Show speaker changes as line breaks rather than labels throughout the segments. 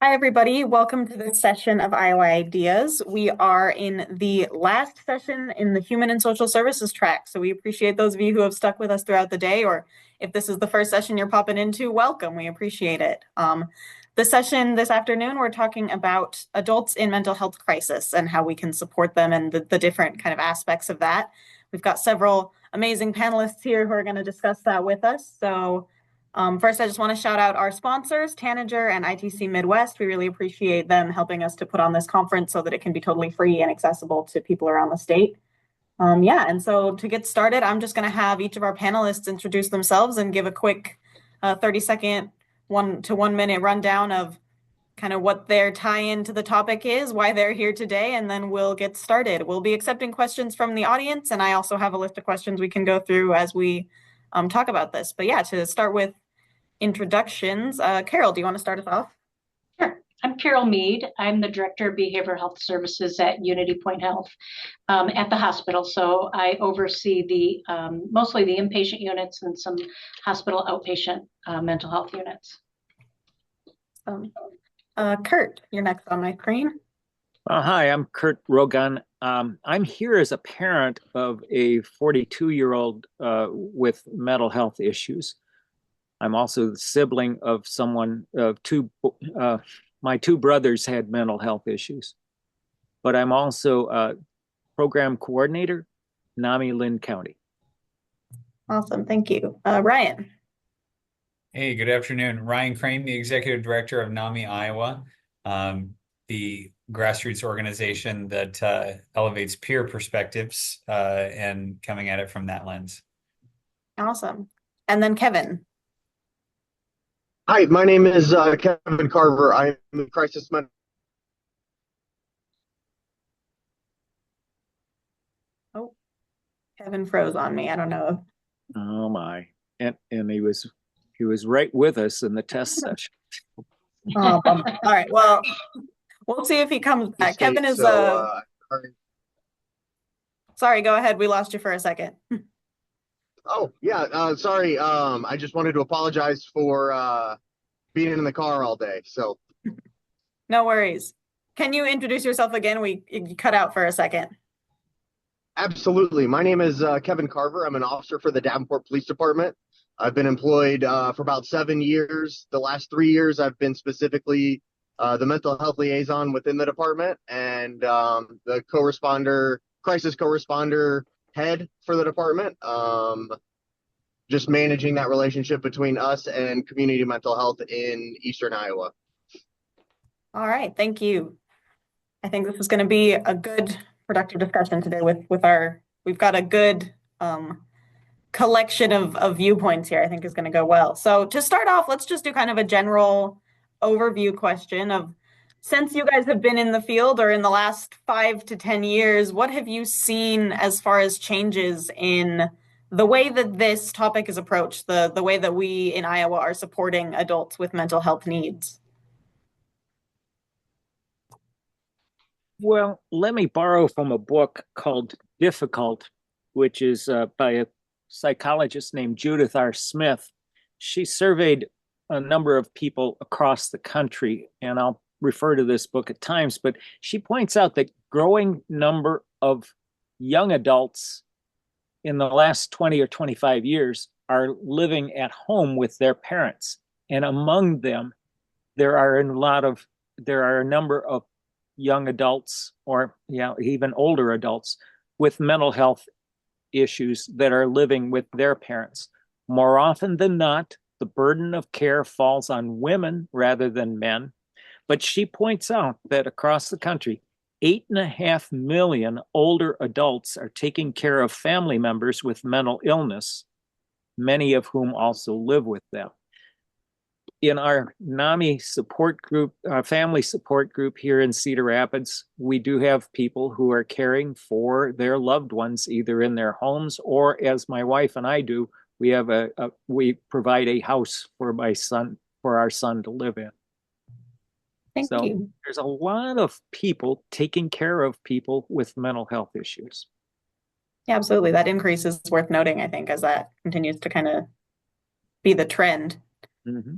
Hi, everybody. Welcome to this session of Iowa Ideas. We are in the last session in the Human and Social Services track. So we appreciate those of you who have stuck with us throughout the day, or if this is the first session you're popping into, welcome. We appreciate it. The session this afternoon, we're talking about adults in mental health crisis and how we can support them and the different kind of aspects of that. We've got several amazing panelists here who are going to discuss that with us. First, I just want to shout out our sponsors, Tanager and ITC Midwest. We really appreciate them helping us to put on this conference so that it can be totally free and accessible to people around the state. And so to get started, I'm just going to have each of our panelists introduce themselves and give a quick 30-second, 1 to 1 minute rundown of kind of what their tie-in to the topic is, why they're here today, and then we'll get started. We'll be accepting questions from the audience, and I also have a list of questions we can go through as we talk about this. But yeah, to start with introductions. Carol, do you want to start us off?
Sure. I'm Carol Mead. I'm the Director of Behavioral Health Services at Unity Point Health at the hospital. So I oversee mostly the inpatient units and some hospital outpatient mental health units.
Kurt, you're next on my screen.
Hi, I'm Kurt Rogan. I'm here as a parent of a 42-year-old with mental health issues. I'm also the sibling of my two brothers had mental health issues. But I'm also a program coordinator, NAMI Lynn County.
Awesome, thank you. Ryan.
Hey, good afternoon. Ryan Crane, the Executive Director of NAMI Iowa, the grassroots organization that elevates peer perspectives and coming at it from that lens.
Awesome. And then Kevin.
Hi, my name is Kevin Carver. I'm a crisis mentor.
Oh, Kevin froze on me. I don't know.
Oh my! And he was right with us in the test session.
Oh, all right. Well, we'll see if he comes back. Kevin is sorry. Go ahead. We lost you for a second.
Oh yeah. Sorry. I just wanted to apologize for being in the car all day. So
no worries. Can you introduce yourself again? You cut out for a second.
Absolutely. My name is Kevin Carver. I'm an officer for the Davenport Police Department. I've been employed for about 7 years. The last 3 years, I've been specifically the mental health liaison within the department and the crisis co-responder head for the department. Just managing that relationship between us and community mental health in Eastern Iowa.
All right, thank you. I think this is going to be a good, productive discussion today we've got a good collection of viewpoints here. I think is going to go well. So to start off, let's just do kind of a general overview question of, since you guys have been in the field or in the last 5 to 10 years, what have you seen as far as changes in the way that this topic is approached, the way that we in Iowa are supporting adults with mental health needs?
Well, let me borrow from a book called Difficult, which is by a psychologist named Judith R. Smith. She surveyed a number of people across the country, and I'll refer to this book at times, but she points out that growing number of young adults in the last 20 or 25 years are living at home with their parents. And among them, there are a number of young adults or even older adults with mental health issues that are living with their parents. More often than not, the burden of care falls on women rather than men. But she points out that across the country, 8.5 million older adults are taking care of family members with mental illness, many of whom also live with them. In our NAMI support group, family support group here in Cedar Rapids, we do have people who are caring for their loved ones, either in their homes or, as my wife and I do, we provide a house for our son to live in.
Thank you.
There's a lot of people taking care of people with mental health issues.
Yeah, absolutely. That increase is worth noting, I think, as that continues to kind of be the trend.
Mm-hmm.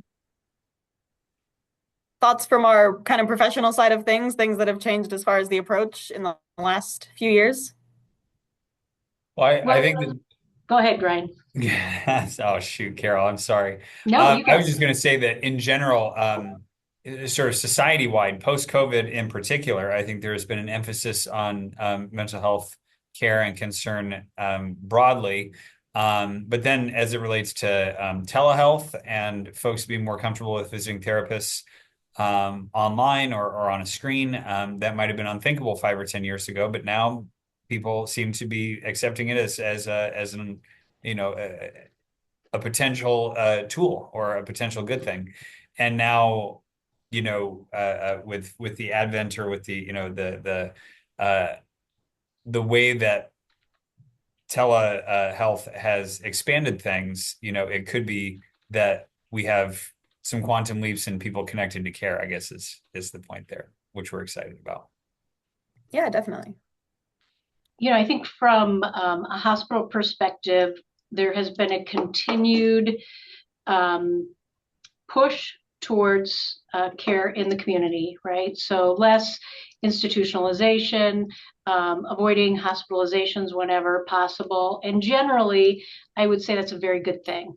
thoughts from our kind of professional side of things that have changed as far as the approach in the last few years?
Well, I
Well,
think that
go ahead, Ryan.
oh shoot, Carol, I'm sorry.
No, you
I
go.
was just going to say that in general, sort of society-wide, post-COVID in particular, I think there has been an emphasis on mental health care and concern broadly. But then as it relates to telehealth and folks being more comfortable with visiting therapists online or on a screen, that might have been unthinkable 5 or 10 years ago, but now people seem to be accepting it as an a potential tool or a potential good thing. And now, with the advent or with the way that telehealth has expanded things, it could be that we have some quantum leaps in people connecting to care, I guess is the point there, which we're excited about.
Yeah, definitely.
I think from a hospital perspective, there has been a continued push towards care in the community, right? So less institutionalization, avoiding hospitalizations whenever possible. And generally, I would say that's a very good thing.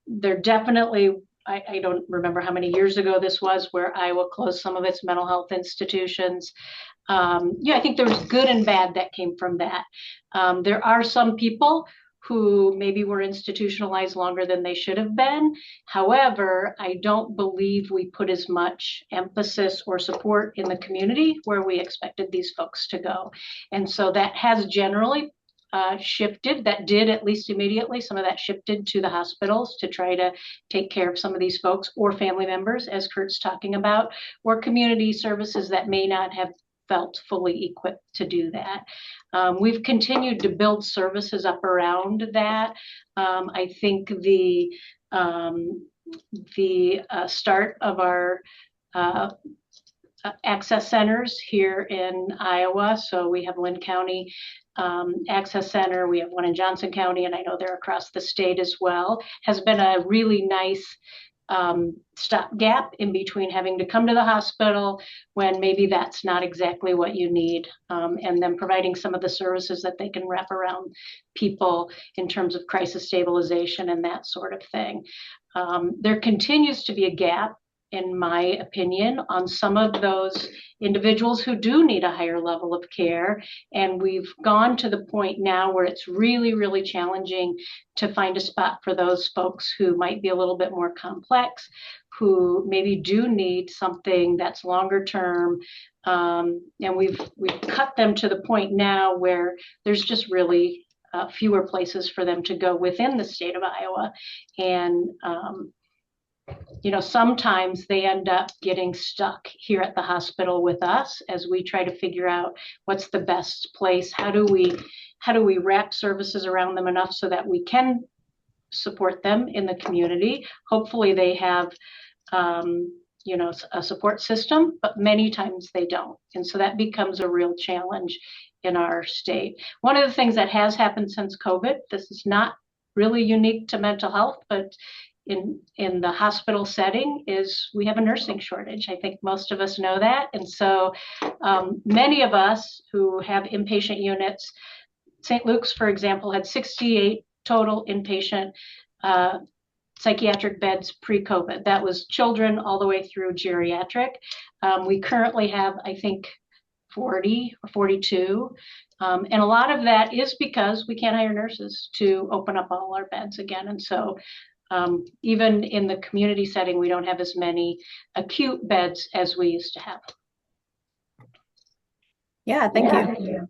There definitely, I don't remember how many years ago this was, where Iowa closed some of its mental health institutions. I think there was good and bad that came from that. There are some people who maybe were institutionalized longer than they should have been. However, I don't believe we put as much emphasis or support in the community where we expected these folks to go. And so that has generally shifted. That did, at least immediately, some of that shifted to the hospitals to try to take care of some of these folks or family members, as Kurt's talking about, or community services that may not have felt fully equipped to do that. We've continued to build services up around that. I think the start of our access centers here in Iowa. So we have Lynn County Access Center. We have one in Johnson County, and I know they're across the state as well. Has been a really nice stopgap in between having to come to the hospital when maybe that's not exactly what you need, and then providing some of the services that they can wrap around people in terms of crisis stabilization and that sort of thing. There continues to be a gap, in my opinion, on some of those individuals who do need a higher level of care. And we've gone to the point now where it's really, really challenging to find a spot for those folks who might be a little bit more complex, who maybe do need something that's longer term. And we've cut them to the point now where there's just really fewer places for them to go within the state of Iowa. And sometimes they end up getting stuck here at the hospital with us as we try to figure out what's the best place. How do we wrap services around them enough so that we can support them in the community? Hopefully they have a support system, but many times they don't. And so that becomes a real challenge in our state. One of the things that has happened since COVID, this is not really unique to mental health, but in the hospital setting, is we have a nursing shortage. I think most of us know that. And so many of us who have inpatient units, St. Luke's, for example, had 68 total inpatient psychiatric beds pre-COVID. That was children all the way through geriatric. We currently have, I think, 40 or 42. And a lot of that is because we can't hire nurses to open up all our beds again. And so even in the community setting, we don't have as many acute beds as we used to have.
Yeah, thank you.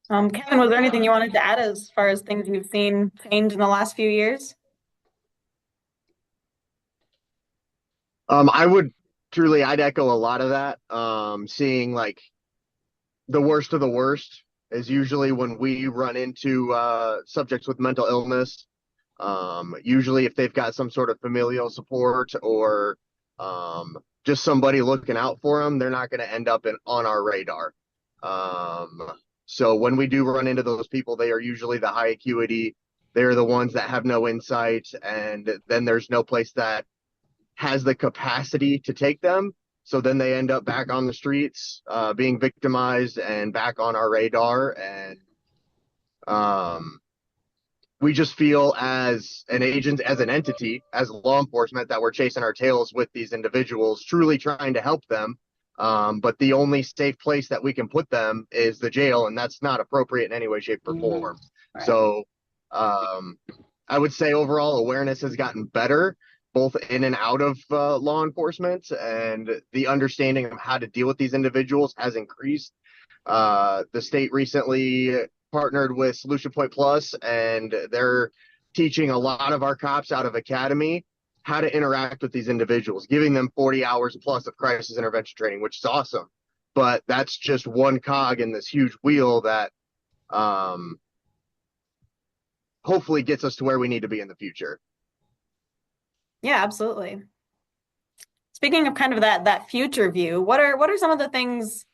Kevin, was there anything you wanted to add as far as things you've seen change in the last few years?
I'd echo a lot of that. Seeing like the worst of the worst is usually when we run into subjects with mental illness. Usually if they've got some sort of familial support or just somebody looking out for them, they're not going to end up on our radar. So when we do run into those people, they are usually the high acuity. They're the ones that have no insight, and then there's no place that has the capacity to take them. So then they end up back on the streets, being victimized and back on our radar. And um, we just feel as an agent, as an entity, as law enforcement, that we're chasing our tails with these individuals, truly trying to help them. But the only safe place that we can put them is the jail, and that's not appropriate in any way, shape, or form.
Right.
So I would say overall awareness has gotten better, both in and out of law enforcement, and the understanding of how to deal with these individuals has increased. The state recently partnered with Solution Point Plus, and they're teaching a lot of our cops out of academy how to interact with these individuals, giving them 40 hours plus of crisis intervention training, which is awesome. But that's just one cog in this huge wheel that hopefully gets us to where we need to be in the future.
Yeah, absolutely. Speaking of kind of that future view, what are some of the things?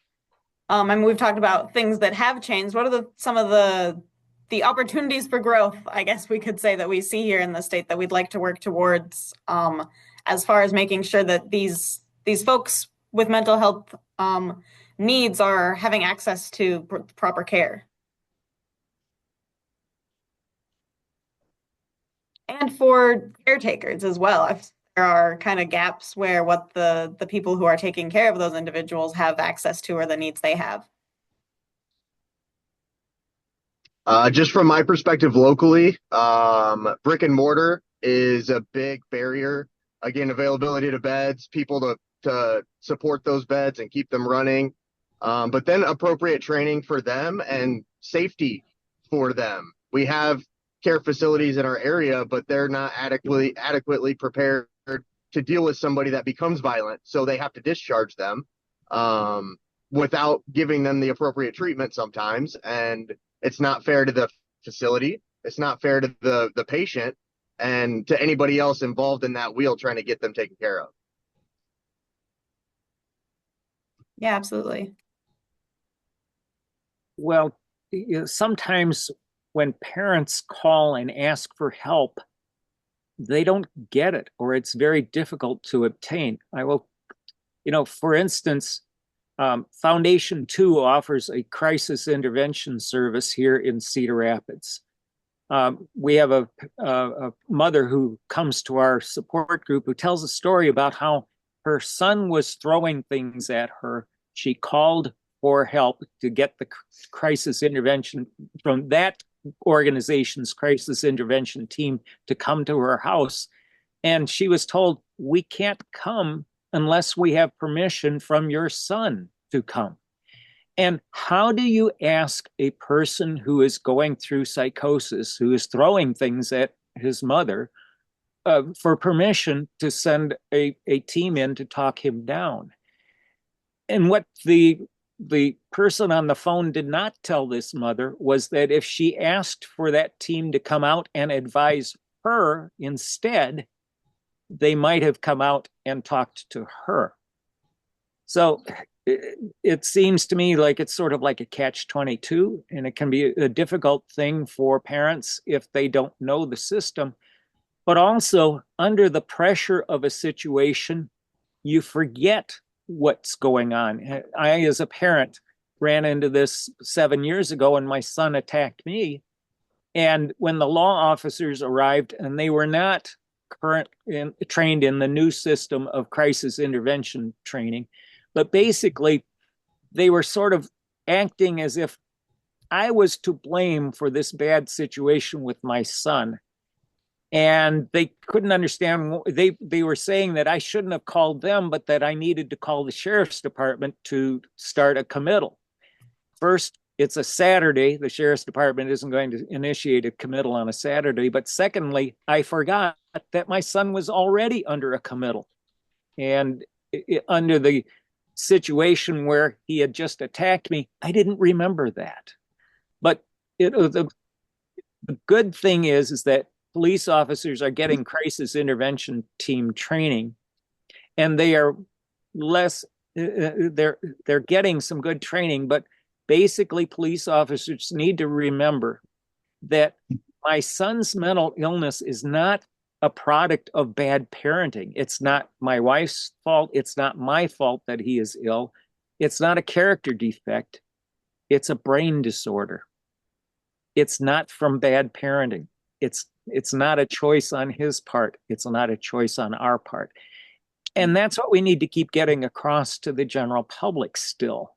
I mean, we've talked about things that have changed. What are some of the opportunities for growth, I guess we could say, that we see here in the state that we'd like to work towards, as far as making sure that these folks with mental health needs are having access to proper care? And for caretakers as well, if there are kind of gaps where what the people who are taking care of those individuals have access to or the needs they have.
Just from my perspective locally, brick and mortar is a big barrier. Again, availability to beds, people to support those beds and keep them running. But then appropriate training for them and safety for them. We have care facilities in our area, but they're not adequately prepared to deal with somebody that becomes violent. So they have to discharge them without giving them the appropriate treatment sometimes. And it's not fair to the facility. It's not fair to the patient and to anybody else involved in that wheel trying to get them taken care of.
Yeah, absolutely.
Well, sometimes when parents call and ask for help, they don't get it, or it's very difficult to obtain. I will, for instance, Foundation 2 offers a crisis intervention service here in Cedar Rapids. We have a mother who comes to our support group who tells a story about how her son was throwing things at her. She called for help to get the crisis intervention from that organization's crisis intervention team to come to her house. And she was told, "We can't come unless we have permission from your son to come." And how do you ask a person who is going through psychosis, who is throwing things at his mother, for permission to send a team in to talk him down? And what the person on the phone did not tell this mother was that if she asked for that team to come out and advise her instead, they might have come out and talked to her. So it seems to me like it's sort of like a catch-22, and it can be a difficult thing for parents if they don't know the system. But also, under the pressure of a situation, you forget what's going on. I, as a parent, ran into this 7 years ago, and my son attacked me. And when the law officers arrived, and they were not trained in the new system of crisis intervention training, but basically they were sort of acting as if I was to blame for this bad situation with my son. And they couldn't understand. They were saying that I shouldn't have called them, but that I needed to call the sheriff's department to start a committal. First, it's a Saturday. The sheriff's department isn't going to initiate a committal on a Saturday. But secondly, I forgot that my son was already under a committal. And under the situation where he had just attacked me, I didn't remember that. But the good thing is that police officers are getting crisis intervention team training, and they are they're getting some good training. But basically, police officers need to remember that my son's mental illness is not a product of bad parenting. It's not my wife's fault. It's not my fault that he is ill. It's not a character defect. It's a brain disorder. It's not from bad parenting. It's not a choice on his part. It's not a choice on our part. And that's what we need to keep getting across to the general public still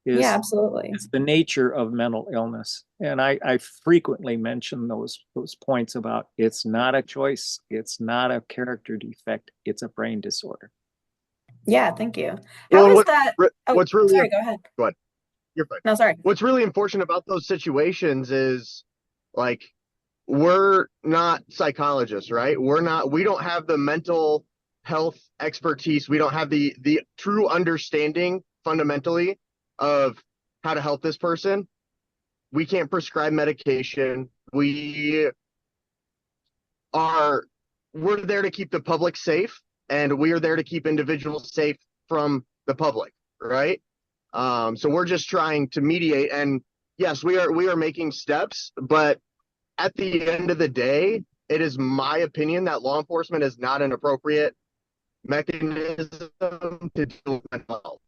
Yeah,
is,
absolutely.
is the nature of mental illness. And I frequently mention those points about it's not a choice, it's not a character defect, it's a brain disorder.
Yeah, thank you.
Well,
How is that? Oh,
what's really
sorry, go ahead.
go ahead. You're fine.
No, sorry.
What's really unfortunate about those situations is like we're not psychologists, right? We don't have the mental health expertise. We don't have the true understanding fundamentally of how to help this person. We can't prescribe medication. We're there to keep the public safe, and we are there to keep individuals safe from the public, right? So we're just trying to mediate, and yes, we are making steps, but at the end of the day, it is my opinion that law enforcement is not an appropriate mechanism to deal with mental health.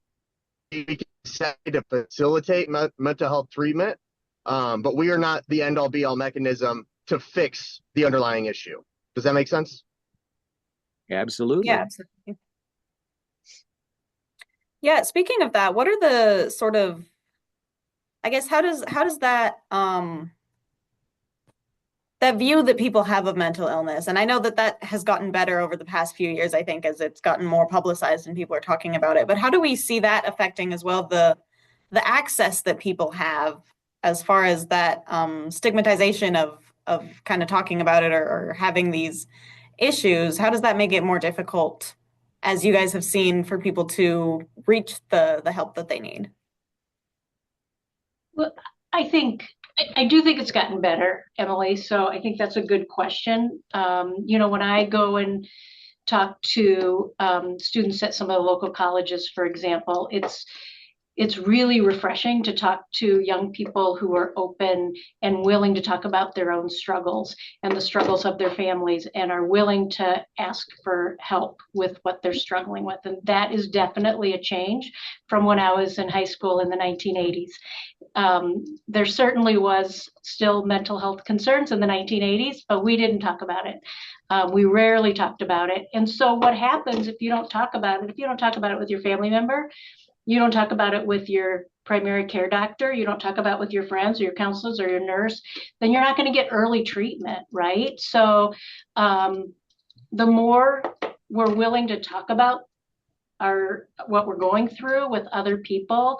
We can say to facilitate mental health treatment, but we are not the end-all be-all mechanism to fix the underlying issue. Does that make sense?
Absolutely.
Yeah, absolutely. Yeah, speaking of that, what are the sort of, I guess, how does that that view that people have of mental illness, and I know that has gotten better over the past few years, I think, as it's gotten more publicized and people are talking about it, but how do we see that affecting as well the access that people have as far as that stigmatization of kind of talking about it or having these issues? How does that make it more difficult, as you guys have seen, for people to reach the help that they need?
Well, I do think it's gotten better, Emily. So I think that's a good question. When I go and talk to students at some of the local colleges, for example, it's really refreshing to talk to young people who are open and willing to talk about their own struggles and the struggles of their families and are willing to ask for help with what they're struggling with. And that is definitely a change from when I was in high school in the 1980s. There certainly was still mental health concerns in the 1980s, but we didn't talk about it. We rarely talked about it. And so what happens if you don't talk about it, if you don't talk about it with your family member, you don't talk about it with your primary care doctor, you don't talk about it with your friends or your counselors or your nurse, then you're not going to get early treatment, right? So the more we're willing to talk about what we're going through with other people,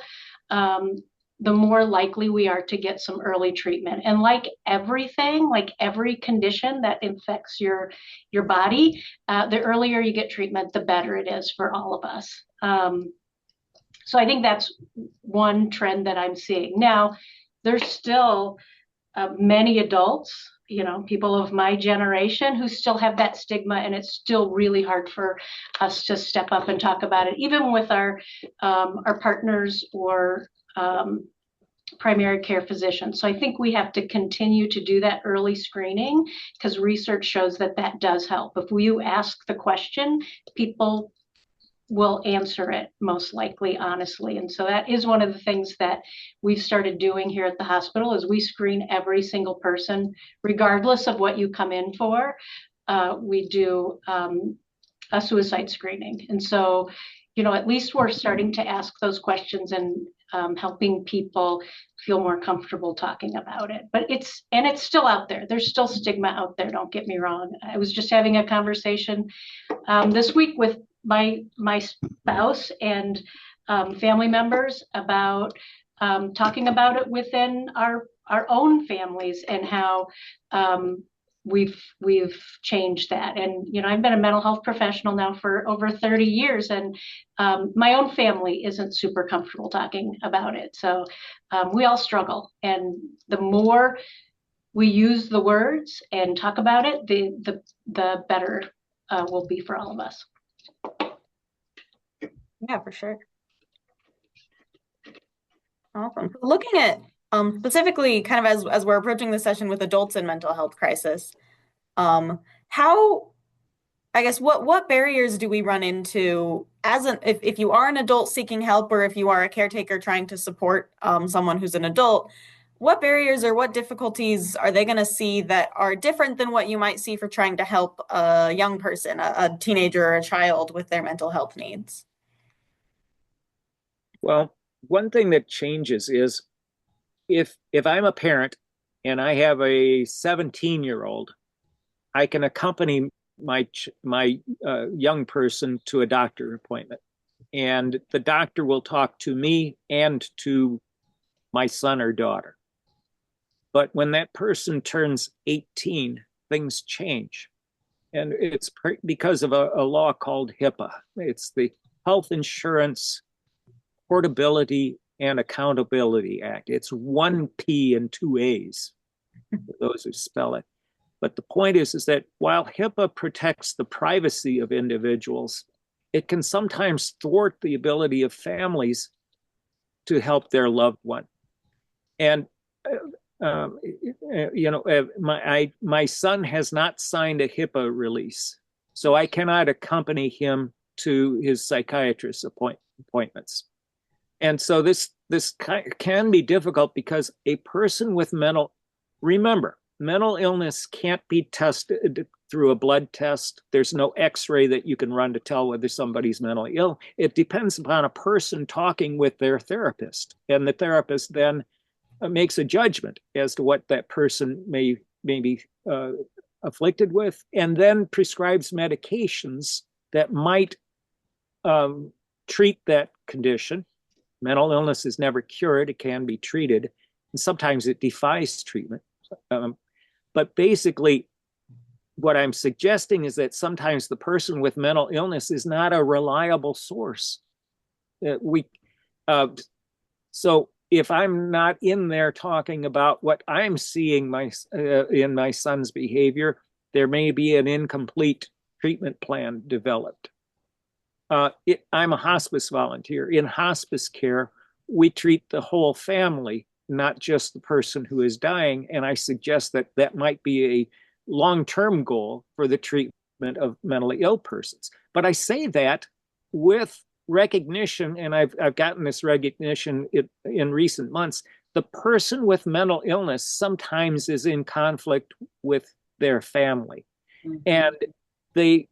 the more likely we are to get some early treatment. And like everything, like every condition that infects your body, the earlier you get treatment, the better it is for all of us. So I think that's one trend that I'm seeing. Now, there's still many adults, people of my generation who still have that stigma, and it's still really hard for us to step up and talk about it, even with our partners or primary care physicians. So I think we have to continue to do that early screening because research shows that does help. If you ask the question, people will answer it most likely honestly. And so that is one of the things that we've started doing here at the hospital is we screen every single person regardless of what you come in for. We do a suicide screening. And so at least we're starting to ask those questions and helping people feel more comfortable talking about it. But it's still out there. There's still stigma out there, don't get me wrong. I was just having a conversation this week with my spouse and family members about talking about it within our own families and how we've changed that. And I've been a mental health professional now for over 30 years, and my own family isn't super comfortable talking about it. So we all struggle, and the more we use the words and talk about it, the better will be for all of us.
Yeah, for sure. Awesome. Looking at specifically kind of as we're approaching the session with adults in mental health crisis, how, I guess, what barriers do we run into if you are an adult seeking help, or if you are a caretaker trying to support someone who's an adult, what barriers or what difficulties are they going to see that are different than what you might see for trying to help a young person, a teenager or a child with their mental health needs?
Well, one thing that changes is if I'm a parent and I have a 17-year-old, I can accompany my young person to a doctor appointment, and the doctor will talk to me and to my son or daughter. But when that person turns 18, things change. And it's because of a law called HIPAA. It's the Health Insurance Portability and Accountability Act. It's one P and two A's, for those who spell it. But the point is that while HIPAA protects the privacy of individuals, it can sometimes thwart the ability of families to help their loved one. And my son has not signed a HIPAA release, so I cannot accompany him to his psychiatrist appointments. And so this can be difficult because a person with remember, mental illness can't be tested through a blood test. There's no x-ray that you can run to tell whether somebody's mentally ill. It depends upon a person talking with their therapist, and the therapist then makes a judgment as to what that person may be afflicted with, and then prescribes medications that might treat that condition. Mental illness is never cured. It can be treated, and sometimes it defies treatment. But basically, what I'm suggesting is that sometimes the person with mental illness is not a reliable source. So if I'm not in there talking about what I'm seeing in my son's behavior, there may be an incomplete treatment plan developed. I'm a hospice volunteer. In hospice care, we treat the whole family, not just the person who is dying. And I suggest that that might be a long-term goal for the treatment of mentally ill persons. But I say that with recognition, and I've gotten this recognition in recent months. The person with mental illness sometimes is in conflict with their family, and they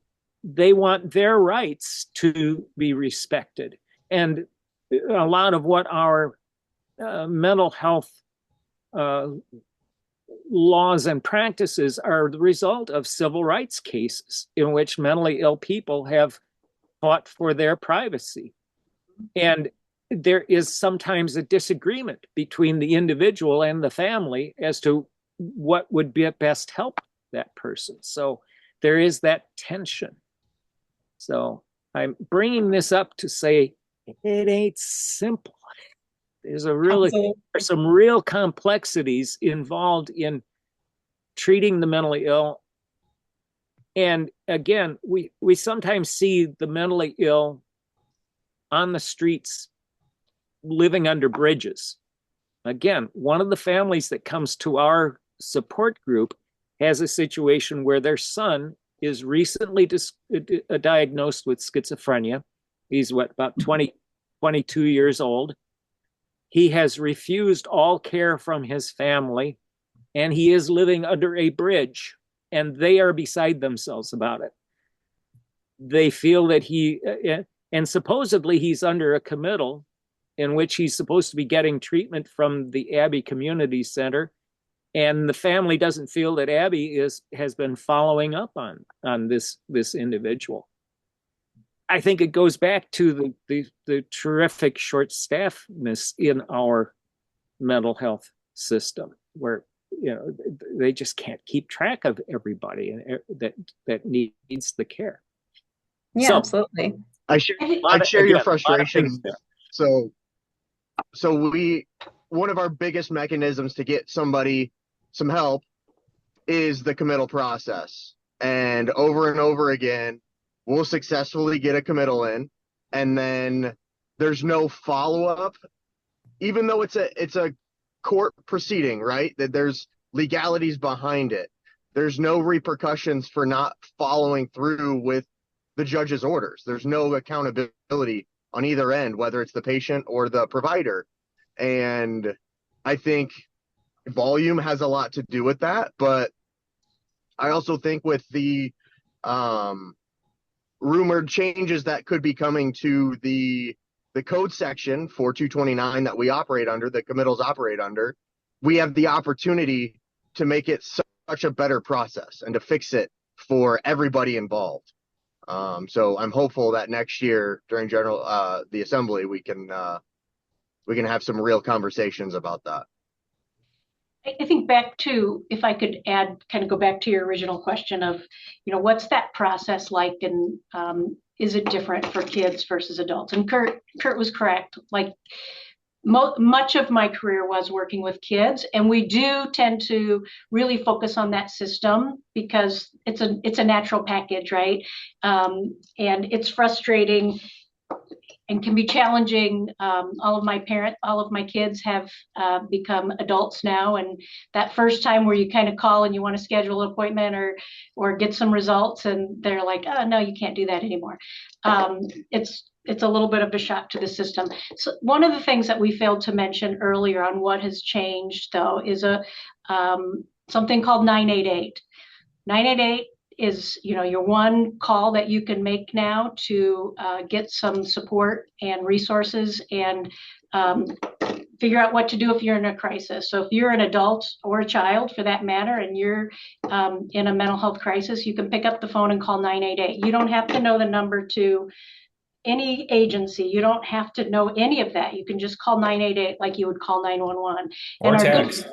want their rights to be respected. And a lot of what our mental health laws and practices are the result of civil rights cases in which mentally ill people have fought for their privacy. And there is sometimes a disagreement between the individual and the family as to what would be best help that person. So there is that tension. So I'm bringing this up to say it ain't simple. There's some real complexities involved in treating the mentally ill. And again, we sometimes see the mentally ill on the streets living under bridges. Again, one of the families that comes to our support group has a situation where their son is recently diagnosed with schizophrenia. He's about 22 years old. He has refused all care from his family, and he is living under a bridge, and they are beside themselves about it. They feel that and supposedly he's under a committal in which he's supposed to be getting treatment from the Abbey Community Center, and the family doesn't feel that Abbey has been following up on this individual. I think it goes back to the terrific short-staffedness in our mental health system, where they just can't keep track of everybody that needs the care.
Yeah, so, absolutely.
I share your frustration. So one of our biggest mechanisms to get somebody some help is the committal process. And over again, we'll successfully get a committal in, and then there's no follow-up, even though it's a court proceeding, right? That there's legalities behind it. there's no repercussions for not following through with the judge's orders. There's no accountability on either end, whether it's the patient or the provider. And I think volume has a lot to do with that. But I also think with the rumored changes that could be coming to the code section for 229 that we operate under, that committals operate under, we have the opportunity to make it such a better process and to fix it for everybody involved. So I'm hopeful that next year during the assembly, we can have some real conversations about that.
I think back to, if I could add, kind of go back to your original question of, what's that process like, and is it different for kids versus adults? And Kurt was correct. Like much of my career was working with kids, and we do tend to really focus on that system because it's a natural package, right? And it's frustrating and can be challenging. All of my kids have become adults now, and that first time where you kind of call and you want to schedule an appointment or get some results, and they're like, "Oh no, you can't do that anymore." It's a little bit of a shock to the system. So one of the things that we failed to mention earlier on what has changed, though, is something called 988. 988 is your one call that you can make now to get some support and resources and figure out what to do if you're in a crisis. So if you're an adult or a child for that matter, and you're in a mental health crisis, you can pick up the phone and call 988. You don't have to know the number to any agency. You don't have to know any of that. You can just call 988 like you would call 911.
Or text.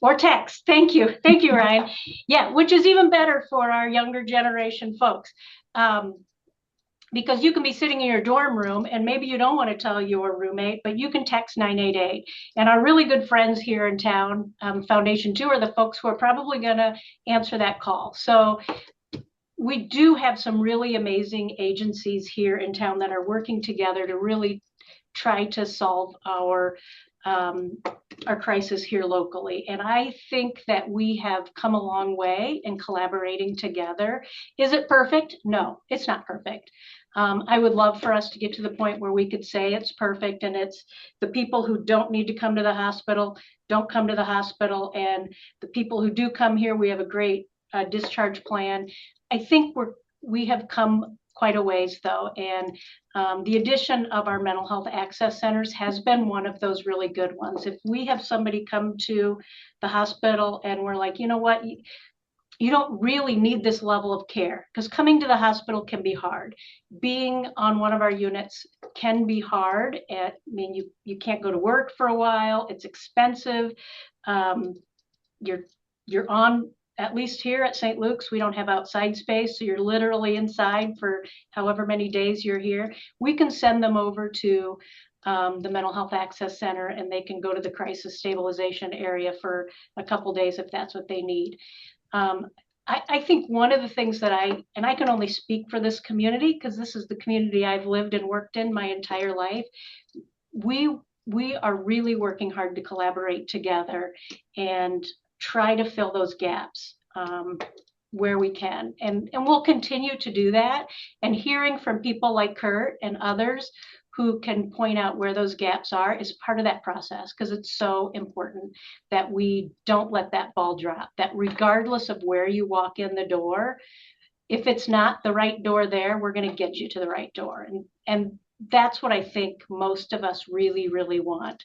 Or text. Thank you, Ryan. Yeah, which is even better for our younger generation folks. Because you can be sitting in your dorm room and maybe you don't want to tell your roommate, but you can text 988. And our really good friends here in town, Foundation 2, are the folks who are probably going to answer that call. So we do have some really amazing agencies here in town that are working together to really try to solve our crisis here locally. And I think that we have come a long way in collaborating together. Is it perfect? No, it's not perfect. I would love for us to get to the point where we could say it's perfect, and it's the people who don't need to come to the hospital don't come to the hospital, and the people who do come here, we have a great discharge plan. I think we have come quite a ways, though, and the addition of our mental health access centers has been one of those really good ones. If we have somebody come to the hospital and we're like, you know what, you don't really need this level of care, because coming to the hospital can be hard. Being on one of our units can be hard. I mean, you can't go to work for a while. It's expensive. You're on, at least here at St. Luke's, we don't have outside space, so you're literally inside for however many days you're here. We can send them over to the Mental Health Access Center, and they can go to the crisis stabilization area for a couple days if that's what they need. I think one of the things that I can only speak for this community, because this is the community I've lived and worked in my entire life, we are really working hard to collaborate together and try to fill those gaps where we can. And we'll continue to do that. And hearing from people like Kurt and others who can point out where those gaps are is part of that process, because it's so important that we don't let that ball drop, that regardless of where you walk in the door, if it's not the right door there, we're going to get you to the right door. And that's what I think most of us really, really want.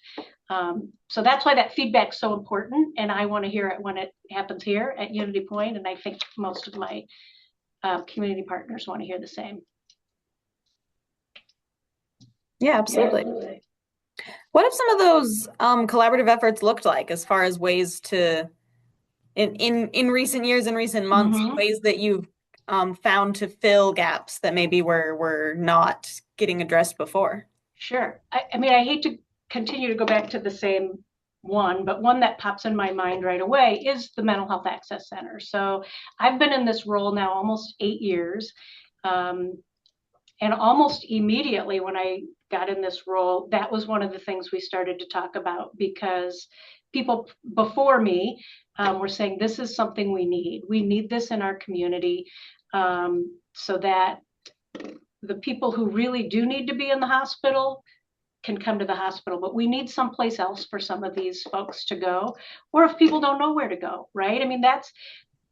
So that's why that feedback's so important. And I want to hear it when it happens here at Unity Point. And I think most of my community partners want to hear the same.
Yeah, absolutely. What have some of those collaborative efforts looked like as far as ways to, in recent years and recent months, ways that you've found to fill gaps that maybe were not getting addressed before?
Sure. I mean, I hate to continue to go back to the same one, but one that pops in my mind right away is the Mental Health Access Center. So I've been in this role now almost 8 years. And almost immediately when I got in this role, that was one of the things we started to talk about, because people before me were saying this is something we need. We need this in our community so that the people who really do need to be in the hospital can come to the hospital, but we need someplace else for some of these folks to go, or if people don't know where to go, right? I mean, that's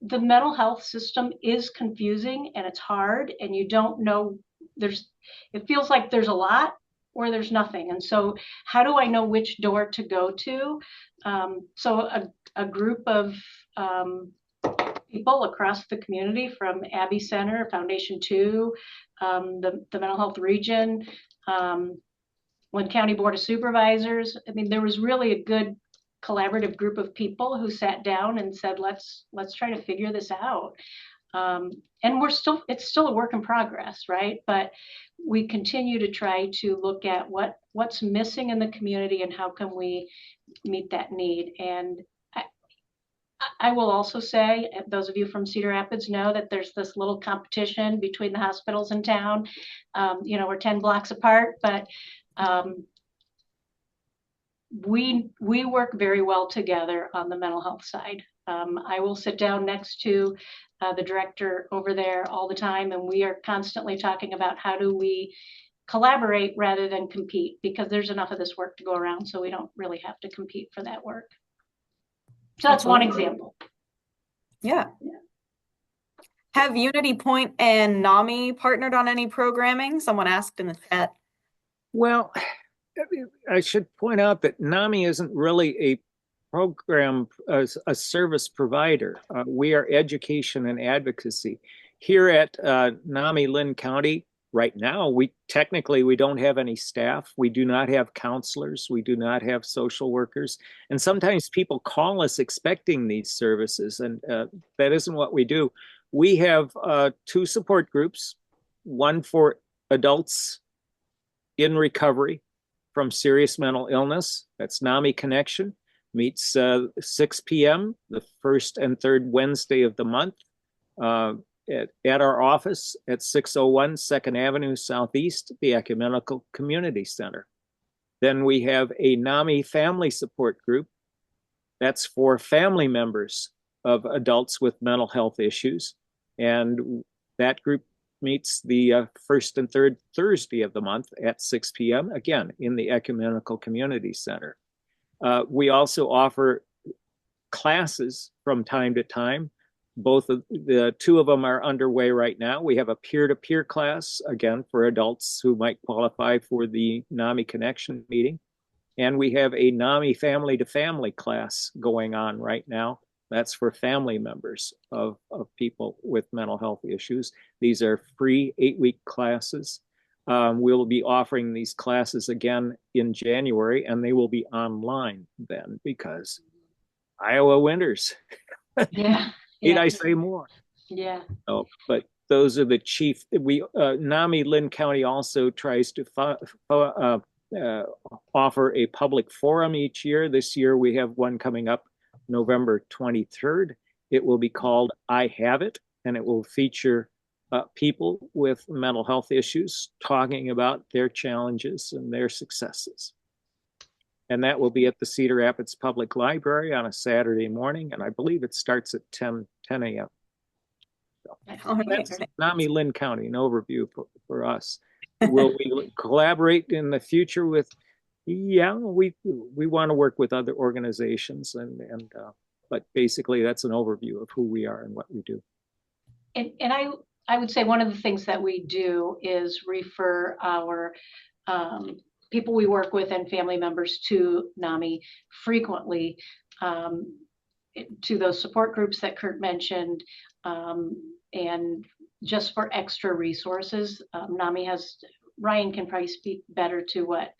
the mental health system is confusing and it's hard, and you don't know, it feels like there's a lot or there's nothing. And so how do I know which door to go to? So a group of people across the community from Abbey Center, Foundation 2, the mental health region, Lynn County Board of Supervisors. I mean, there was really a good collaborative group of people who sat down and said, let's try to figure this out. And it's still a work in progress, right? But we continue to try to look at what's missing in the community and how can we meet that need. And I will also say, those of you from Cedar Rapids know that there's this little competition between the hospitals in town. We're 10 blocks apart, but we work very well together on the mental health side. I will sit down next to the director over there all the time, and we are constantly talking about how do we collaborate rather than compete, because there's enough of this work to go around, so we don't really have to compete for that work. So that's one example.
Yeah. Have Unity Point and NAMI partnered on any programming? Someone asked in the chat.
Well, I should point out that NAMI isn't really a program, a service provider. We are education and advocacy. Here at NAMI Lynn County, right now, we don't have any staff. We do not have counselors. We do not have social workers. And sometimes people call us expecting these services, and that isn't what we do. We have 2 support groups, one for adults in recovery from serious mental illness. That's NAMI Connection. Meets 6 p.m. the first and third Wednesday of the month at our office at 601 2nd Avenue Southeast, the Ecumenical Community Center. Then we have a NAMI Family Support Group. That's for family members of adults with mental health issues. And that group meets the first and third Thursday of the month at 6 p.m., again, in the Ecumenical Community Center. We also offer classes from time to time. Both of the 2 of them are underway right now. We have a peer-to-peer class, again, for adults who might qualify for the NAMI Connection meeting. And we have a NAMI family-to-family class going on right now. That's for family members of people with mental health issues. These are free 8-week classes. We'll be offering these classes again in January, and they will be online then, because Iowa winters.
Yeah.
Need I say more?
Yeah.
Oh, but those are the chief. NAMI Lynn County also tries to offer a public forum each year. This year we have one coming up November 23rd. It will be called I Have It, and it will feature people with mental health issues talking about their challenges and their successes. And that will be at the Cedar Rapids Public Library on a Saturday morning, and I believe it starts at 10 a.m. So that's NAMI Lynn County, an overview for us. Will we collaborate in the future with? Yeah, we want to work with other organizations, but basically that's an overview of who we are and what we do.
And I would say one of the things that we do is refer our people we work with and family members to NAMI frequently, to those support groups that Kurt mentioned, and just for extra resources. NAMI has, Ryan can probably speak better to what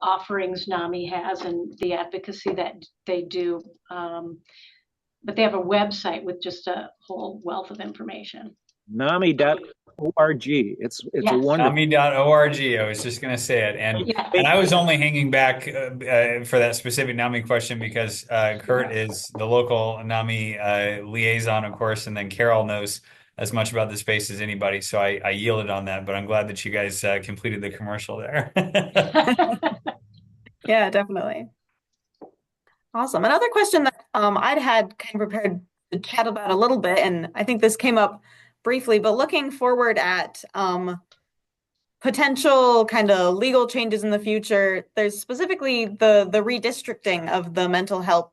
offerings NAMI has and the advocacy that they do. But they have a website with just a whole wealth of information.
NAMI.org. It's
Yes.
a wonderful.
NAMI.org. I was just going to say it. And I was only hanging back for that specific NAMI question because Kurt is the local NAMI liaison, of course, and then Carol knows as much about the space as anybody. So I yielded on that, but I'm glad that you guys completed the commercial there.
Yeah, definitely. Awesome. Another question that I'd had kind of prepared to chat about a little bit, and I think this came up briefly, but looking forward at potential kind of legal changes in the future, there's specifically the redistricting of the mental health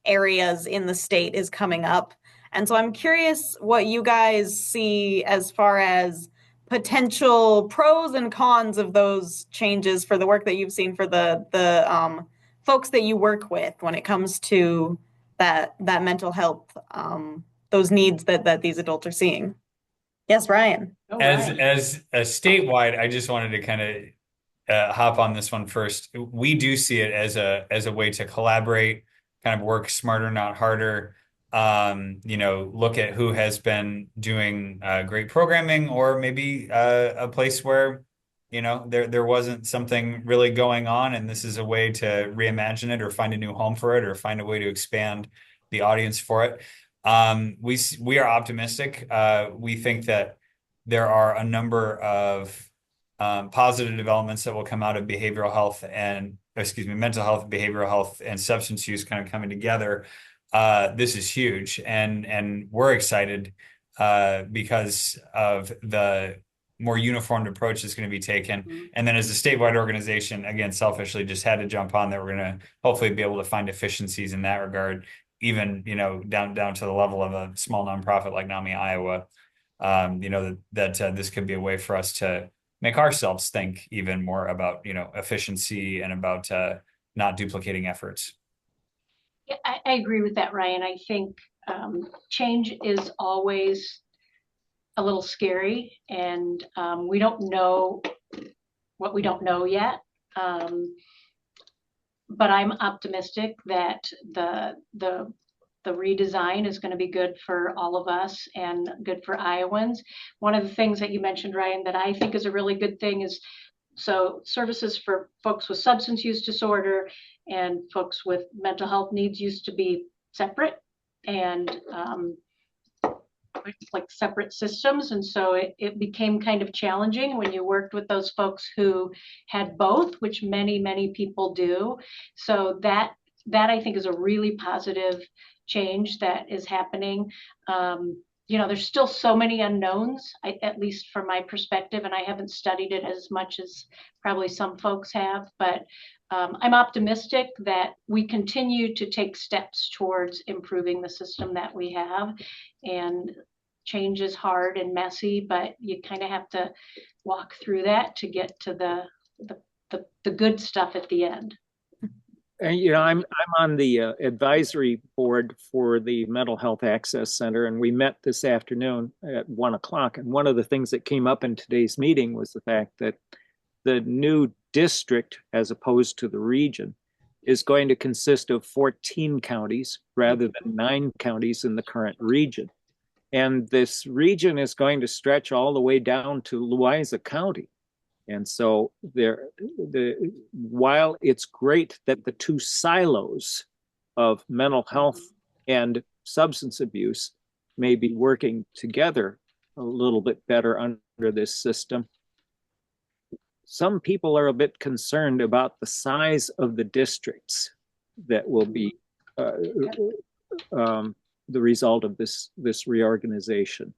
areas in the state is coming up. And so I'm curious what you guys see as far as potential pros and cons of those changes for the work that you've seen for the folks that you work with when it comes to that mental health, those needs that these adults are seeing. Yes, Ryan.
Oh,
As
Ryan.
as a statewide, I just wanted to kind of hop on this one first. We do see it as a way to collaborate, kind of work smarter, not harder. Look at who has been doing great programming, or maybe a place where there wasn't something really going on, and this is a way to reimagine it, or find a new home for it, or find a way to expand the audience for it. We are optimistic. We think that there are a number of positive developments that will come out of mental health, behavioral health, and substance use kind of coming together. This is huge, and we're excited because of the more uniformed approach that's going to be taken.
Mm-hmm.
And then as a statewide organization, again, selfishly just had to jump on that. We're going to hopefully be able to find efficiencies in that regard, even, down to the level of a small nonprofit like NAMI Iowa. That this could be a way for us to make ourselves think even more about, efficiency, and about not duplicating efforts.
Yeah, I agree with that, Ryan. I think change is always a little scary, and we don't know what we don't know yet. But I'm optimistic that the redesign is going to be good for all of us and good for Iowans. One of the things that you mentioned, Ryan, that I think is a really good thing is, so services for folks with substance use disorder and folks with mental health needs used to be separate, and like separate systems. And so it became kind of challenging when you worked with those folks who had both, which many people do. So that I think is a really positive change that is happening. There's still so many unknowns, at least from my perspective, and I haven't studied it as much as probably some folks have, but I'm optimistic that we continue to take steps towards improving the system that we have. And change is hard and messy, but you kind of have to walk through that to get to the good stuff at the end.
And I'm on the advisory board for the Mental Health Access Center, and we met this afternoon at 1 o'clock. And one of the things that came up in today's meeting was the fact that the new district, as opposed to the region, is going to consist of 14 counties rather than 9 counties in the current region. And this region is going to stretch all the way down to Louisa County. And so while it's great that the two silos of mental health and substance abuse may be working together a little bit better under this system, some people are a bit concerned about the size of the districts that will be the result of this reorganization.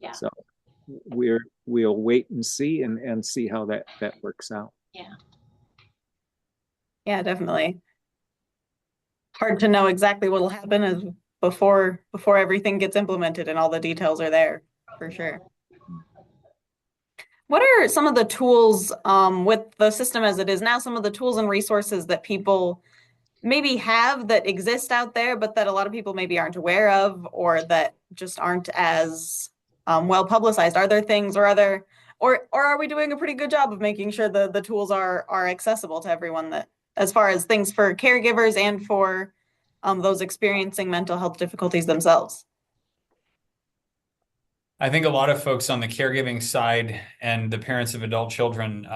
Yeah.
So we'll wait and see and see how that works out.
Yeah.
Yeah, definitely. Hard to know exactly what will happen as before everything gets implemented and all the details are there, for sure. What are some of the tools with the system as it is now, some of the tools and resources that people maybe have that exist out there, but that a lot of people maybe aren't aware of, or that just aren't as well publicized? Are there things, or are we doing a pretty good job of making sure the tools are accessible to everyone, that as far as things for caregivers and for those experiencing mental health difficulties themselves?
I think a lot of folks on the caregiving side and the parents of adult children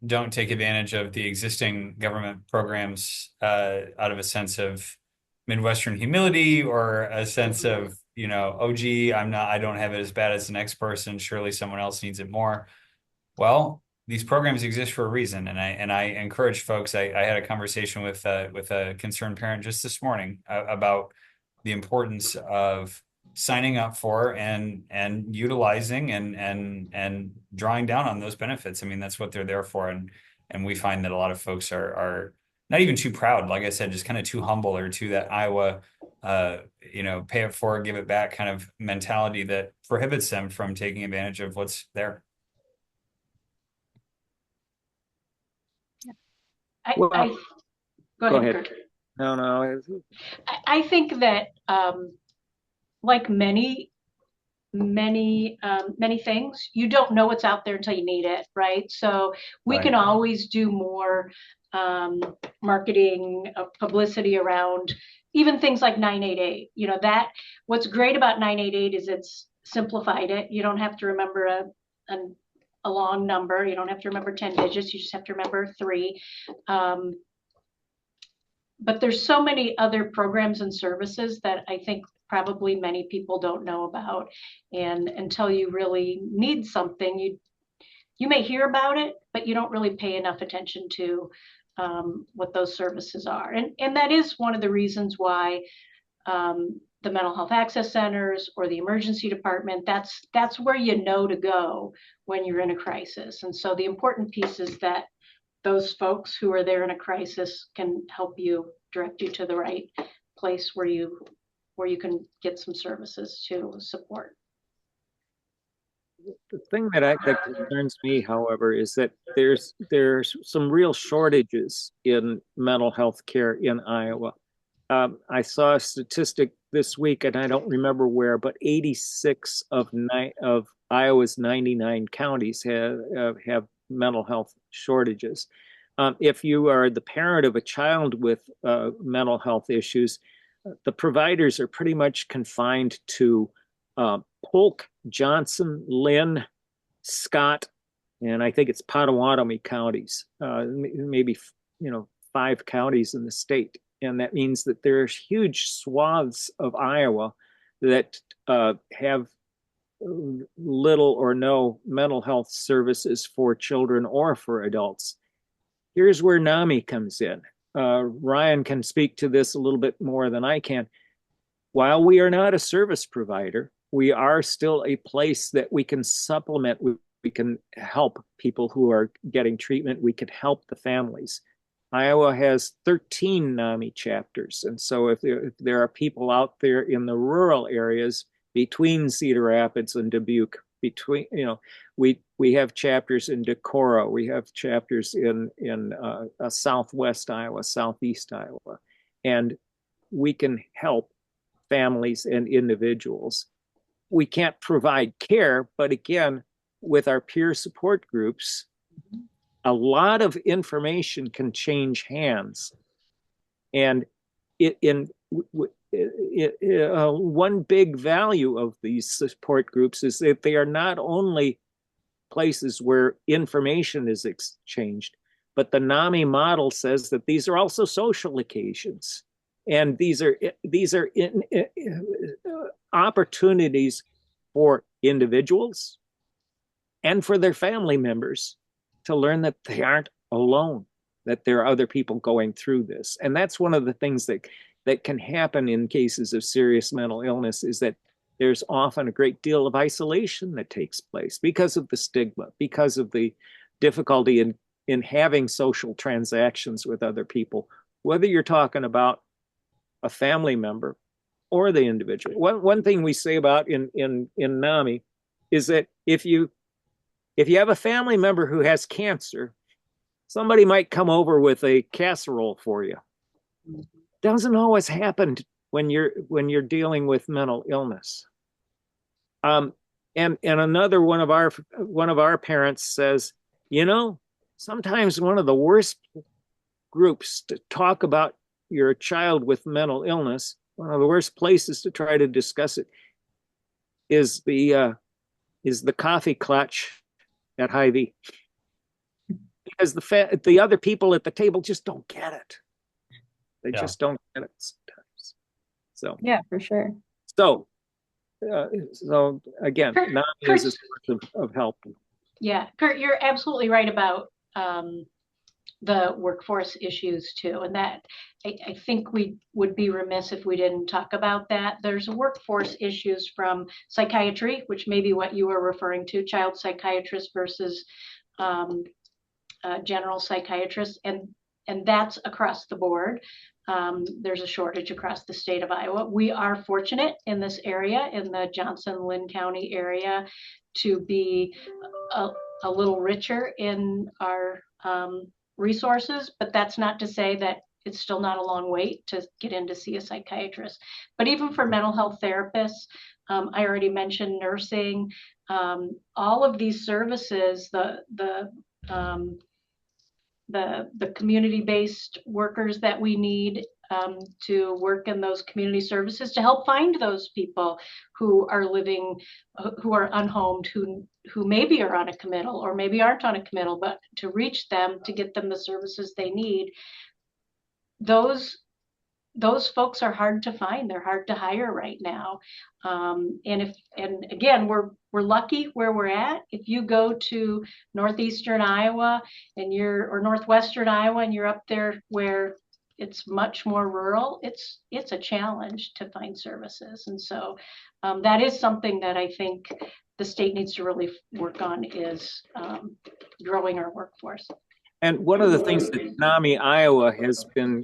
don't take advantage of the existing government programs out of a sense of Midwestern humility, or a sense of, oh, gee, I don't have it as bad as the next person. Surely someone else needs it more. Well, these programs exist for a reason, and I encourage folks. I had a conversation with a concerned parent just this morning about the importance of signing up for and utilizing and drawing down on those benefits. I mean, that's what they're there for, and we find that a lot of folks are not even too proud, like I said, just kind of too humble, or to that Iowa pay it forward, give it back kind of mentality that prohibits them from taking advantage of what's there.
Well,
Go
go
ahead,
ahead.
Kurt.
No.
I think that like many things, you don't know what's out there until you need it, right? So we
Right.
can always do more marketing, publicity around even things like 988. You know, that what's great about 988 is it's simplified it. You don't have to remember a long number. You don't have to remember 10 digits. You just have to remember 3. But there's so many other programs and services that I think probably many people don't know about. And until you really need something, you may hear about it, but you don't really pay enough attention to what those services are. And that is one of the reasons why the mental health access centers or the emergency department, that's where you know to go when you're in a crisis. And so the important piece is that those folks who are there in a crisis can help you, direct you to the right place where you can get some services to support.
The thing that concerns me, however, is that there's some real shortages in mental health care in Iowa. I saw a statistic this week, and I don't remember where, but 86 of Iowa's 99 counties have mental health shortages. If you are the parent of a child with mental health issues, the providers are pretty much confined to Polk, Johnson, Lynn, Scott, and I think it's Potawatomi counties, maybe 5 counties in the state. And that means that there's huge swaths of Iowa that have little or no mental health services for children or for adults. Here's where NAMI comes in. Ryan can speak to this a little bit more than I can. While we are not a service provider, we are still a place that we can supplement. We can help people who are getting treatment. We can help the families. Iowa has 13 NAMI chapters. And so if there are people out there in the rural areas between Cedar Rapids and Dubuque, we have chapters in Decorah, we have chapters in Southwest Iowa, Southeast Iowa, and we can help families and individuals. We can't provide care, but again, with our peer support groups, a lot of information can change hands. And one big value of these support groups is that they are not only places where information is exchanged, but the NAMI model says that these are also social occasions. And these are opportunities for individuals and for their family members to learn that they aren't alone, that there are other people going through this. And that's one of the things that can happen in cases of serious mental illness, is that there's often a great deal of isolation that takes place because of the stigma, because of the difficulty in having social transactions with other people, whether you're talking about a family member or the individual. One thing we say about in NAMI is that if you have a family member who has cancer, somebody might come over with a casserole for you. Doesn't always happen when you're dealing with mental illness. And another one of our parents says, sometimes one of the worst groups to talk about your child with mental illness, one of the worst places to try to discuss it is the coffee clutch at Hy-Vee, because the other people at the table just don't get it. They just don't get it sometimes. So
yeah, for sure.
So again, NAMI is a source of help.
Yeah, Kurt, you're absolutely right about the workforce issues too. And that I think we would be remiss if we didn't talk about that. There's workforce issues from psychiatry, which may be what you were referring to, child psychiatrists versus um, general psychiatrists, and that's across the board. There's a shortage across the state of Iowa. We are fortunate in this area, in the Johnson-Lynn County area, to be a, a little richer in our resources, but that's not to say that it's still not a long wait to get in to see a psychiatrist. But even for mental health therapists, I already mentioned nursing, all of these services, um, the community-based workers that we need to work in those community services to help find those people who are living, who are unhomed, who maybe are on a committal or maybe aren't on a committal, but to reach them, to get them the services they need. Those folks are hard to find. They're hard to hire right now. And again, we're lucky where we're at. If you go to northeastern Iowa or northwestern Iowa and you're up there where it's much more rural, it's a challenge to find services. And so that is something that I think the state needs to really work on, is growing our workforce.
And one of the things that NAMI Iowa has been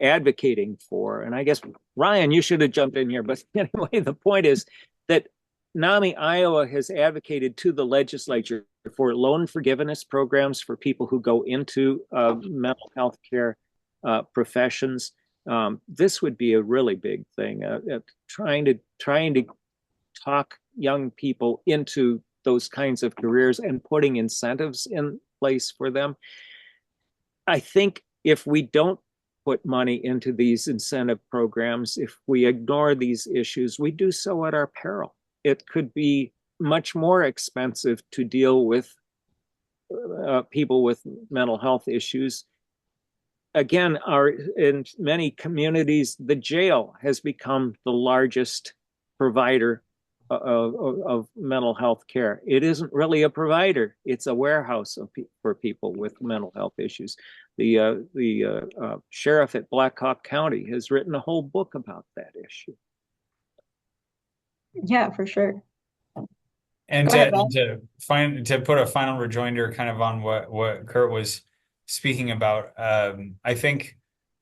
advocating for, and I guess, Ryan, you should have jumped in here, but anyway, the point is that NAMI Iowa has advocated to the legislature for loan forgiveness programs for people who go into mental health care professions. This would be a really big thing, trying to talk young people into those kinds of careers and putting incentives in place for them. I think if we don't put money into these incentive programs, if we ignore these issues, we do so at our peril. It could be much more expensive to deal with people with mental health issues. Again, in many communities, the jail has become the largest provider of mental health care. It isn't really a provider; it's a warehouse for people with mental health issues. The sheriff at Black Hawk County has written a whole book about that issue.
Yeah, for sure.
And
Go ahead,
to put a final rejoinder kind of on what Kurt was speaking about, I think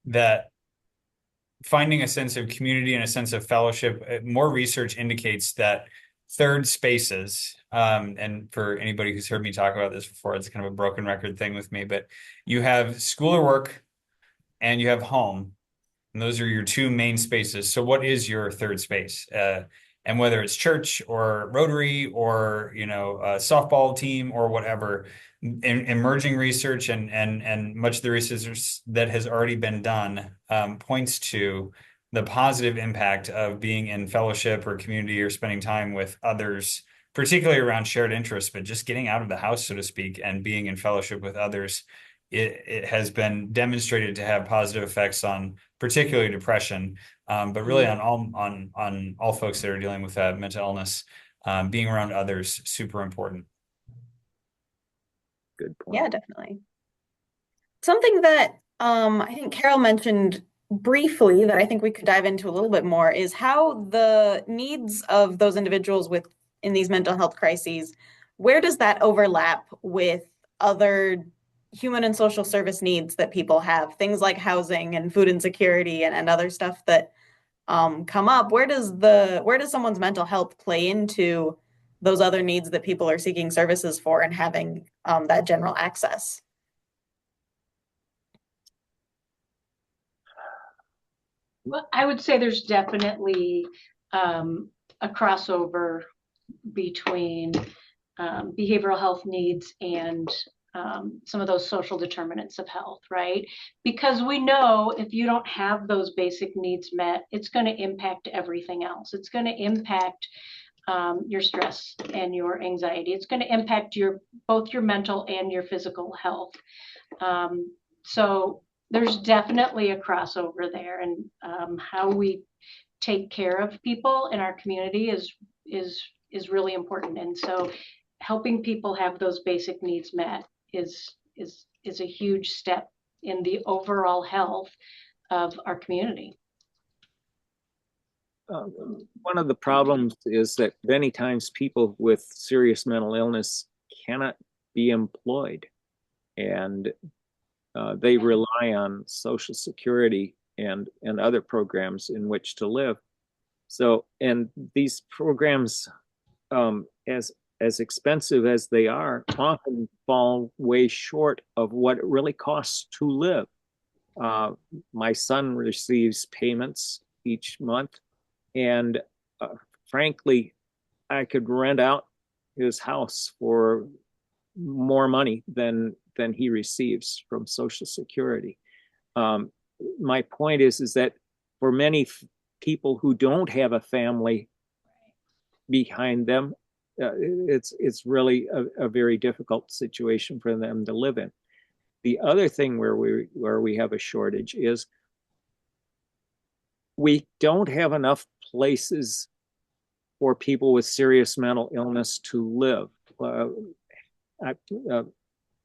that finding a sense of community and a sense of fellowship, more research indicates that third spaces, and for anybody who's heard me talk about this before, it's kind of a broken record thing with me, but you have school or work and you have home, and those are your two main spaces. So what is your third space? And whether it's church or Rotary or a softball team or whatever, emerging research and much of the research that has already been done points to the positive impact of being in fellowship or community or spending time with others, particularly around shared interests, but just getting out of the house, so to speak, and being in fellowship with others. It has been demonstrated to have positive effects on particularly depression, but really on all folks that are dealing with mental illness. Being around others, super important.
Good point.
Yeah, definitely. Something that I think Carol mentioned briefly that I think we could dive into a little bit more is how the needs of those individuals in these mental health crises, where does that overlap with other human and social service needs that people have? Things like housing and food insecurity and other stuff that come up. Where does someone's mental health play into those other needs that people are seeking services for and having that general access?
Well, I would say there's definitely a crossover between behavioral health needs and some of those social determinants of health, right? Because we know if you don't have those basic needs met, it's going to impact everything else. It's going to impact your stress and your anxiety. It's going to impact both your mental and your physical health. So there's definitely a crossover there, and how we take care of people in our community is really important. And so helping people have those basic needs met is a huge step in the overall health of our community.
One of the problems is that many times people with serious mental illness cannot be employed, and they rely on Social Security and other programs in which to live. So, and these programs, as expensive as they are, often fall way short of what it really costs to live. My son receives payments each month, and frankly, I could rent out his house for more money than he receives from Social Security. My point is that for many people who don't have a family behind them, it's really a very difficult situation for them to live in. The other thing where we have a shortage is we don't have enough places for people with serious mental illness to live.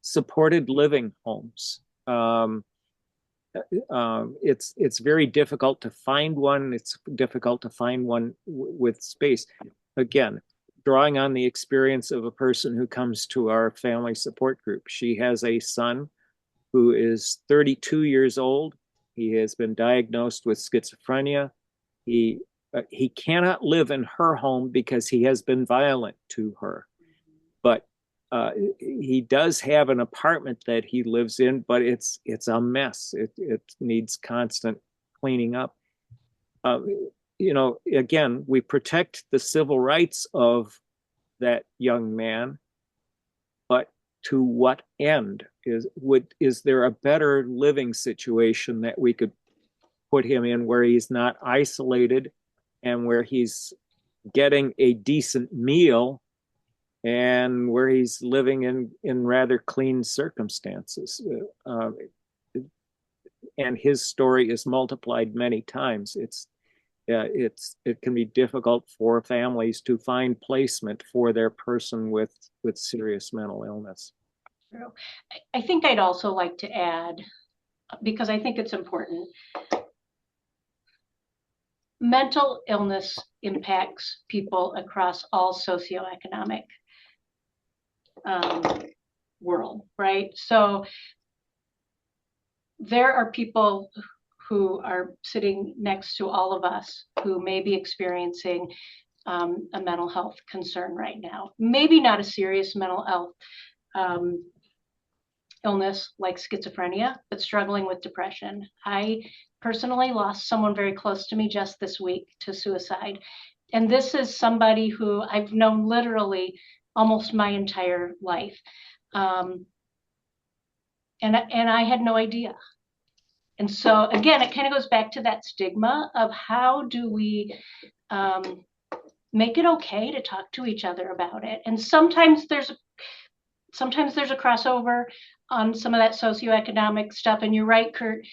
Supported living homes. It's very difficult to find one. It's difficult to find one with space. Again, drawing on the experience of a person who comes to our family support group. She has a son who is 32 years old. He has been diagnosed with schizophrenia. He cannot live in her home because he has been violent to her. But he does have an apartment that he lives in, but it's a mess. It needs constant cleaning up. Again, we protect the civil rights of that young man, but to what end? Is there a better living situation that we could put him in where he's not isolated and where he's getting a decent meal and where he's living in rather clean circumstances? And his story is multiplied many times. It can be difficult for families to find placement for their person with serious mental illness.
I think I'd also like to add, because I think it's important, mental illness impacts people across all socioeconomic world, right? So there are people who are sitting next to all of us who may be experiencing a mental health concern right now. Maybe not a serious mental health illness like schizophrenia, but struggling with depression. I personally lost someone very close to me just this week to suicide. And this is somebody who I've known literally almost my entire life. And I had no idea. And so again, it kind of goes back to that stigma of how do we make it okay to talk to each other about it. And sometimes there's a crossover on some of that socioeconomic stuff. And you're right, Kurt,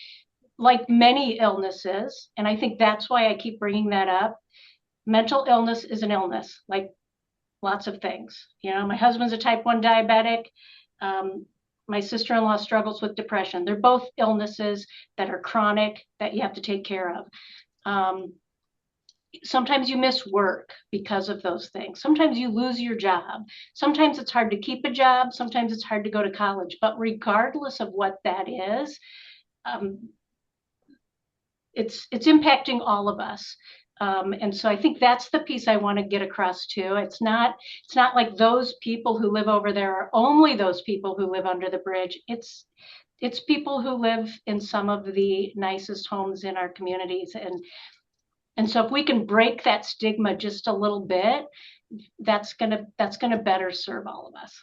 like many illnesses, and I think that's why I keep bringing that up, mental illness is an illness, like lots of things. My husband's a type 1 diabetic. My sister-in-law struggles with depression. They're both illnesses that are chronic that you have to take care of. Sometimes you miss work because of those things. Sometimes you lose your job. Sometimes it's hard to keep a job. Sometimes it's hard to go to college. But regardless of what that is, it's impacting all of us. And so I think that's the piece I want to get across too. It's not like those people who live over there are only those people who live under the bridge. It's people who live in some of the nicest homes in our communities. And so if we can break that stigma just a little bit, that's gonna better serve all of us.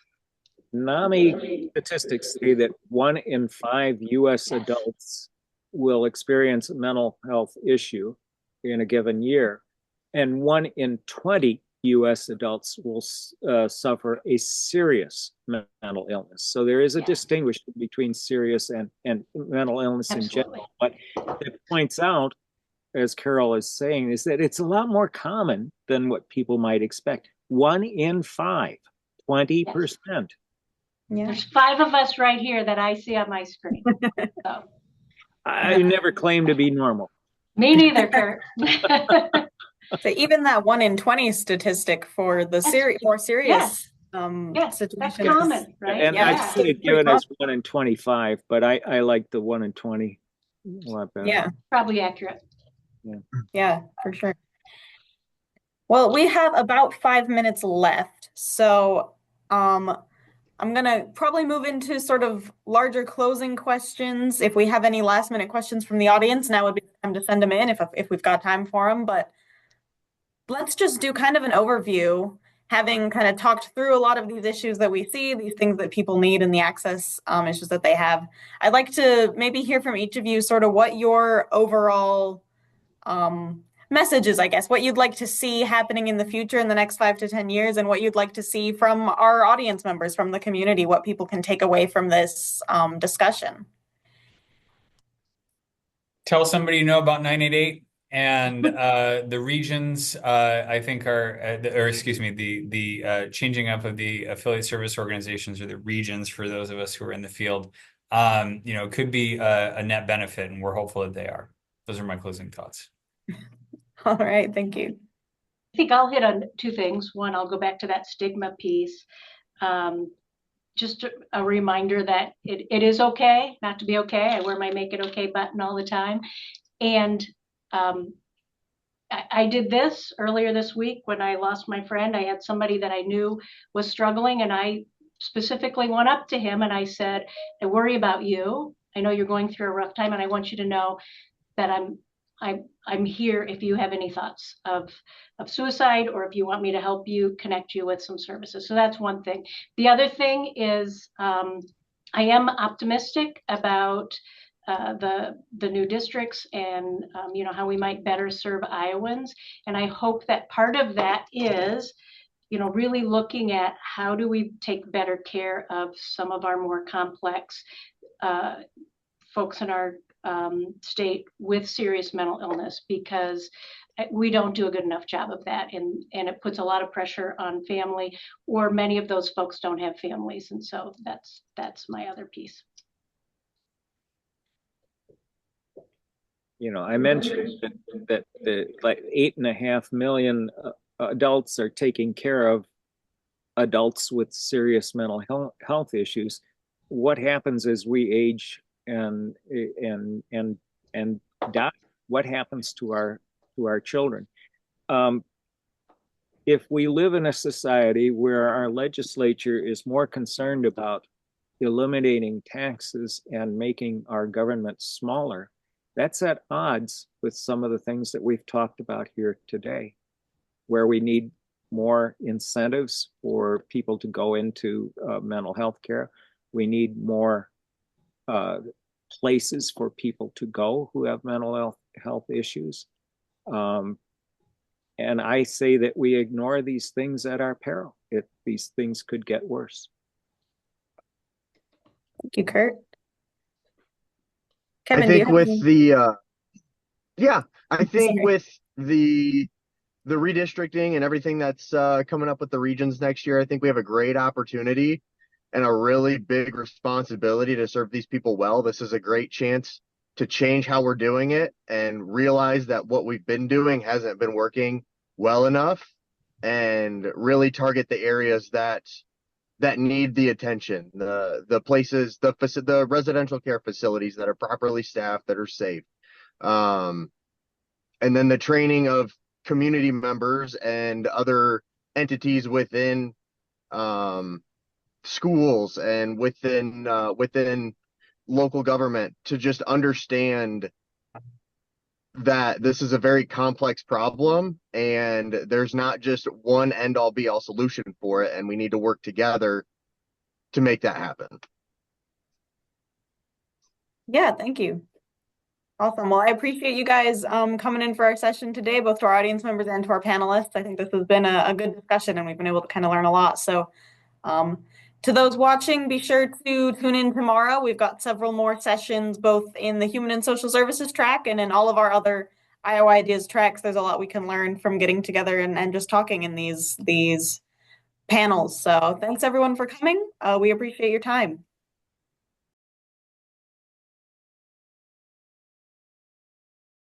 NAMI statistics say that 1 in 5 U.S. adults will experience a mental health issue in a given year, and 1 in 20 U.S. adults will suffer a serious mental illness. So there is a distinction between serious and mental illness in general. But it points out, as Carol is saying, is that it's a lot more common than what people might expect. 1 in 5. 20%.
Yeah.
There's 5 of us right here that I see on my screen. So
I never claimed to be normal.
me neither, Kurt.
So even that 1 in 20 statistic for the more serious
Yes,
situation
that's
is,
common, right?
And
Yeah,
I
Yeah.
could have given us 1 in 25, but I like the 1 in 20 a lot better.
yeah,
Probably accurate.
yeah, for sure. Well, we have about 5 minutes left, so I'm gonna probably move into sort of larger closing questions. If we have any last minute questions from the audience, now would be the time to send them in if we've got time for them. But let's just do kind of an overview, having kind of talked through a lot of these issues that we see, these things that people need and the access issues that they have. I'd like to maybe hear from each of you sort of what your overall messages, I guess, what you'd like to see happening in the future in the next 5 to 10 years, and what you'd like to see from our audience members, from the community, what people can take away from this discussion.
Tell somebody you know about 988 and the regions. I think are, or excuse me, the changing up of the affiliate service organizations, or the regions for those of us who are in the field. Could be a net benefit, and we're hopeful that they are. Those are my closing thoughts.
All right, thank you.
I think I'll hit on 2 things. One, I'll go back to that stigma piece. Just a reminder that it is okay not to be okay. I wear my make it okay button all the time. And I did this earlier this week when I lost my friend. I had somebody that I knew was struggling, and I specifically went up to him and I said, I worry about you. I know you're going through a rough time, and I want you to know that I'm here if you have any thoughts of suicide, or if you want me to help you, connect you with some services. So that's one thing. The other thing is I am optimistic about the new districts and how we might better serve Iowans. And I hope that part of that is really looking at how do we take better care of some of our more complex folks in our state with serious mental illness, because we don't do a good enough job of that, and it puts a lot of pressure on family, or many of those folks don't have families, and so that's my other piece.
I mentioned that the like 8.5 million adults are taking care of adults with serious mental health issues. What happens as we age and die? What happens to our children? If we live in a society where our legislature is more concerned about eliminating taxes and making our government smaller, that's at odds with some of the things that we've talked about here today, where we need more incentives for people to go into mental health care. We need more places for people to go who have mental health issues. And I say that we ignore these things at our peril. These things could get worse.
Thank you, Kurt. Kevin,
I think with the
Sorry.
with the redistricting and everything that's coming up with the regions next year, I think we have a great opportunity and a really big responsibility to serve these people well. This is a great chance to change how we're doing it and realize that what we've been doing hasn't been working well enough, and really target the areas that need the attention, the places, the residential care facilities that are properly staffed, that are safe. And then the training of community members and other entities within schools and within local government to just understand that this is a very complex problem, and there's not just one end all be all solution for it, and we need to work together to make that happen.
Yeah, thank you. Awesome. Well, I appreciate you guys coming in for our session today, both to our audience members and to our panelists. I think this has been a good discussion, and we've been able to kind of learn a lot. So to those watching, be sure to tune in tomorrow. We've got several more sessions, both in the Human and Social Services track and in all of our other Iowa Ideas tracks. There's a lot we can learn from getting together and just talking in these panels. So thanks everyone for coming. We appreciate your time.